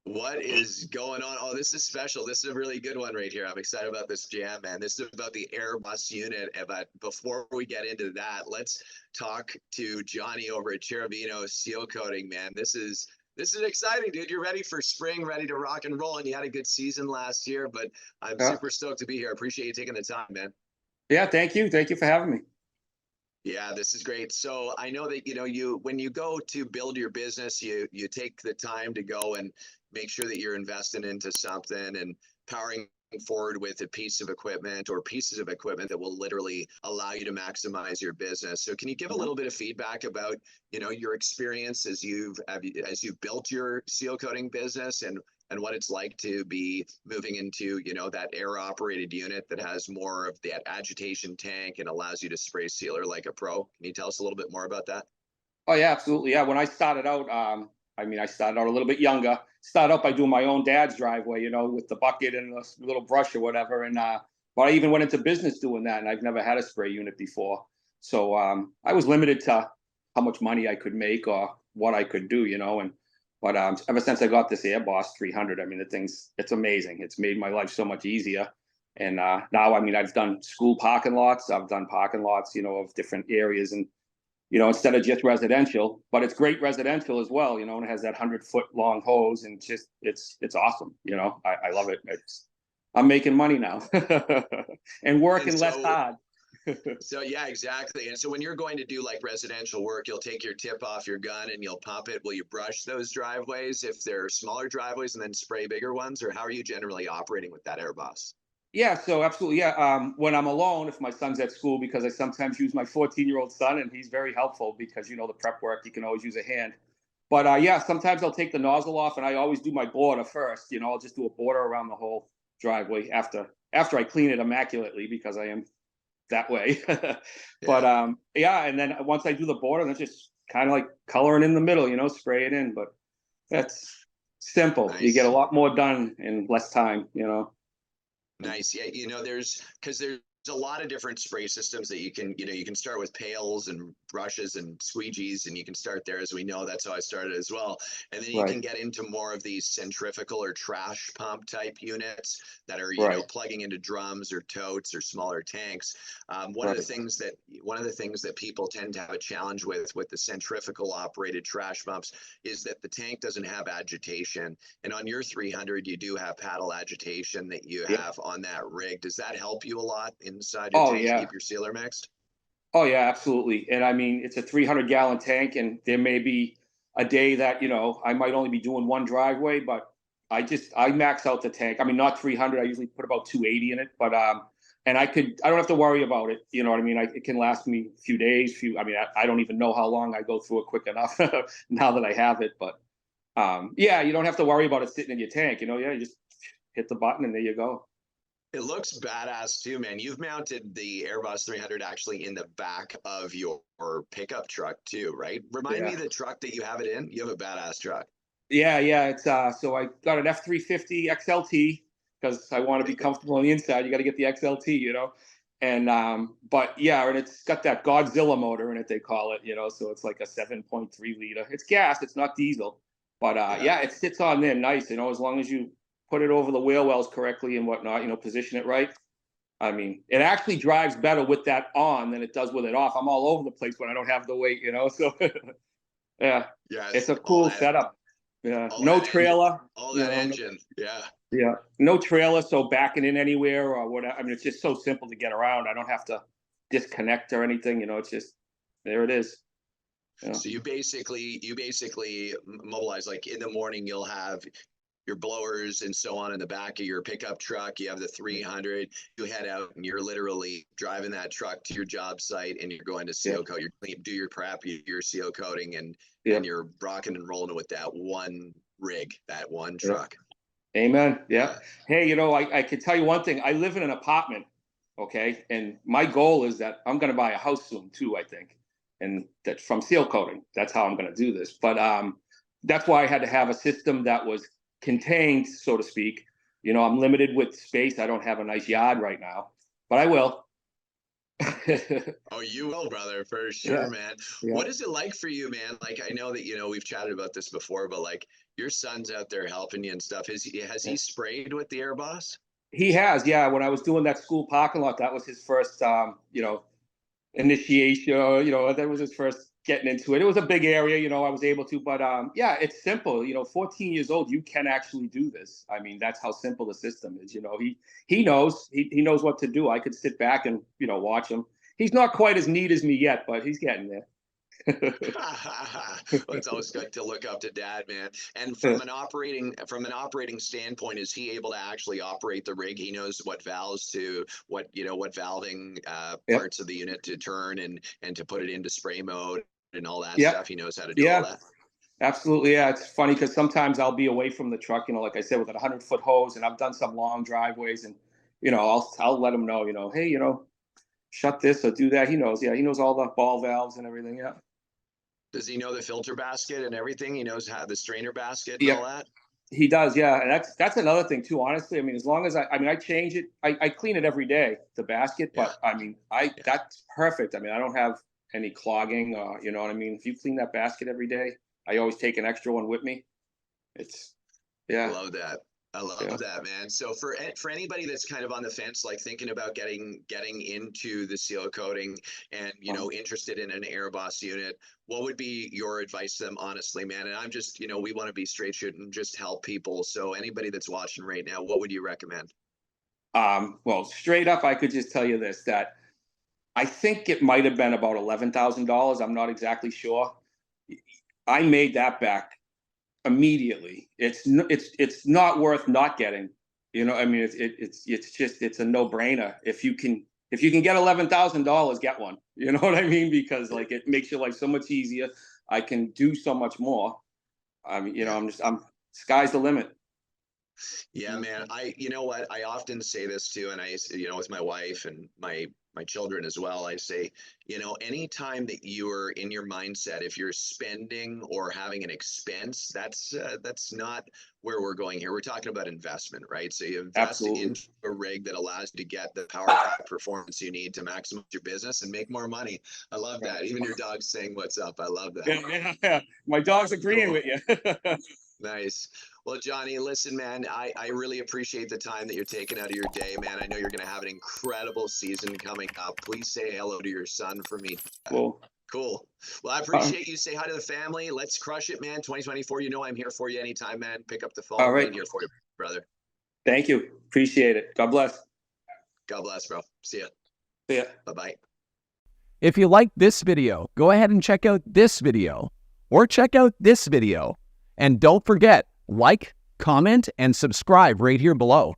What is going on? Oh, this is special. This is a really good one right here. I'm excited about this jam, man. This is about the AirBoss unit. But before we get into that, let's talk to Johnny over at Cherubino Sealcoating, man. This is exciting, dude. You're ready for spring, ready to rock and roll, and you had a good season last year. But I'm Yeah. super stoked to be here. I appreciate you taking the time, man. Yeah, thank you. Thank you for having me. Yeah, this is great. So I know that you when you go to build your business, you take the time to go and make sure that you're investing into something and powering forward with a piece of equipment or pieces of equipment that will literally allow you to maximize your business. So can you give a Mhm. little bit of feedback about, your experience as you've built your seal coating business and what it's like to be moving into, that air operated unit that has more of that agitation tank and allows you to spray sealer like a pro. Can you tell us a little bit more about that? Oh yeah, absolutely. Yeah, when I started out, I started out a little bit younger. Started out by doing my own dad's driveway, with the bucket and the little brush or whatever. And but I even went into business doing that, and I've never had a spray unit before. So I was limited to how much money I could make or what I could do, And but ever since I got this AirBoss 300, it's amazing. It's made my life so much easier. And now, I've done school parking lots. I've done parking lots, of different areas, and instead of just residential, but it's great residential as well, and it has that 100-foot long hose, and just it's awesome. I love it. I'm making money now and And working less so hard. So yeah, exactly. And so when you're going to do like residential work, you'll take your tip off your gun and you'll pump it. Will you brush those driveways if they're smaller driveways and then spray bigger ones, or how are you generally operating with that AirBoss? Yeah, so absolutely. Yeah. When I'm alone, if my son's at school, because I sometimes use my 14-year-old son, and he's very helpful because the prep work, you can always use a hand. But yeah, sometimes I'll take the nozzle off, and I always do my border first. I'll just do a border around the whole driveway after I clean it immaculately, because I am that way. But Yeah, yeah, and then once I do the border, then just kind of like coloring in the middle, spray it in. But that's simple. You get a nice. lot more done in less time. Nice. Yeah, there's because there's a lot of different spray systems that you can start with pails and brushes and squeegees, and you can start there. As we know, that's how I started as well. And then you Right, can get into more of these centrifugal or trash pump type units that are, right, plugging into drums or totes or smaller tanks. One of the right. things that people tend to have a challenge with the centrifugal operated trash pumps is that the tank doesn't have agitation. And on your 300, you do have paddle agitation that you Yeah. have on that rig. Does that help you a lot inside your Oh tank to yeah. keep your sealer mixed? Oh yeah, absolutely. And it's a 300-gallon tank, and there may be a day that I might only be doing one driveway, but I max out the tank. Not 300. I usually put about 280 in it, but and I don't have to worry about it. You know what I mean? It can last me a few days. I don't even know how long I go through it quick enough now that I have it. But yeah, you don't have to worry about it sitting in your tank. Yeah, you just hit the button and there you go. It looks badass too, man. You've mounted the AirBoss 300 actually in the back of your pickup truck too, right? Remind me Yeah. of the truck that you have it in. You have a badass truck. Yeah, yeah. It's so I got an F350 XLT because I want to be comfortable on the inside. You got to get the XLT. And but yeah, and it's got that Godzilla motor in it, they call it. So it's like a 7.3 liter. It's gas, it's not diesel. But Yeah. yeah, it sits on there nice, as long as you put it over the wheel wells correctly and whatnot, position it right. It actually drives better with that on than it does with it off. I'm all over the place when I don't have the weight. So yeah, it's Yes. a cool setup. Yeah, All no that engine, trailer. all You that know, no, engine. Yeah. yeah, no trailer, so backing in anywhere or whatever. It's just so simple to get around. I don't have to disconnect or anything. It's just there it is. Yeah, So you basically mobilize like in the morning you'll have your blowers and so on in the back of your pickup truck. You have the 300. You head out and you're literally driving that truck to your job site and you're going to yeah, seal coat. Do your prep, your seal coating, yeah, and you're rocking and rolling with that one rig, that one yeah. truck. Amen. Yeah. Yeah. Hey, I can tell you one thing. I live in an apartment, okay, and my goal is that I'm going to buy a house soon too. I think, and that's from seal coating. That's how I'm going to do this. But that's why I had to have a system that was contained, so to speak. I'm limited with space. I don't have a nice yard right now, but I will. Oh, you will, brother, for sure, Yeah, man. yeah. What is it like for you, man? Like, I know that, we've chatted about this before, but like your son's out there helping you and stuff. Has he sprayed with the AirBoss? He has, yeah. When I was doing that school parking lot, that was his first, initiation. That was his first getting into it. It was a big area, I was able to, but yeah, it's simple. 14 years old, you can actually do this. I mean, that's how simple the system is. He knows he knows what to do. I could sit back and watch him. He's not quite as neat as me yet, but he's getting there. Well, it's always good to look up to dad, man. And from an operating standpoint, is he able to actually operate the rig? He knows what valves to what valving Yep. parts of the unit to turn and to put it into spray mode and all that Yep. stuff. He knows how to do all Yeah. that. Absolutely, yeah. It's funny because sometimes I'll be away from the truck, like I said, with a 100-foot hose, and I've done some long driveways, and I'll let him know, hey, shut this or do that. He knows, yeah, he knows all the ball valves and everything. Yeah, Does he know the filter basket and everything? He knows how the strainer basket and yeah, all that. he does. Yeah, and that's another thing too. Honestly, I mean, as long as I change it, I clean it every day, the basket. Yeah, But I mean, yeah. that's perfect. I mean, I don't have any clogging. You know what I mean? If you clean that basket every day, I always take an extra one with me. It's I yeah, love that. I yeah. love that, man. So for anybody that's kind of on the fence, like thinking about getting into the seal coating and interested in an AirBoss unit, what would be your advice to them, honestly, man? And I'm just, we want to be straight shooting and just help people. So anybody that's watching right now, what would you recommend? Well, straight up, I could just tell you this: that I think it might have been about $11,000. I'm not exactly sure. I made that back immediately. It's not worth not getting. I mean, it's a no brainer. If you can get $11,000, get one. You know what I mean? Because like it makes your life so much easier. I can do so much more. I mean, Yeah. I'm sky's the limit. Yeah, man. You know what? I often say this too, and with my wife and my children as well. I say, anytime that you are in your mindset, if you're spending or having an expense, that's not where we're going here. We're talking about investment, right? So you invest Absolutely. into a rig that allows you to get the power pack performance you need to maximize your business and make more money. I love Right. that. Even your dog's saying "What's up?" I love that. Yeah, yeah, yeah. My dog's agreeing Cool. with you. Nice. Well, Johnny, listen, man, I really appreciate the time that you're taking out of your day, man. I know you're going to have an incredible season coming up. Please say hello to your son for me. Well, Cool. Well, I uh, appreciate you. Say hi to the family. Let's crush it, man. 2024. I'm here for you anytime, man. Pick up the all phone. right. Right here for you, brother. Thank you. Appreciate it. God bless. God bless, bro. See ya. See ya. Bye-bye. If you liked this video, go ahead and check out this video or check out this video. And don't forget, like, comment, and subscribe right here below.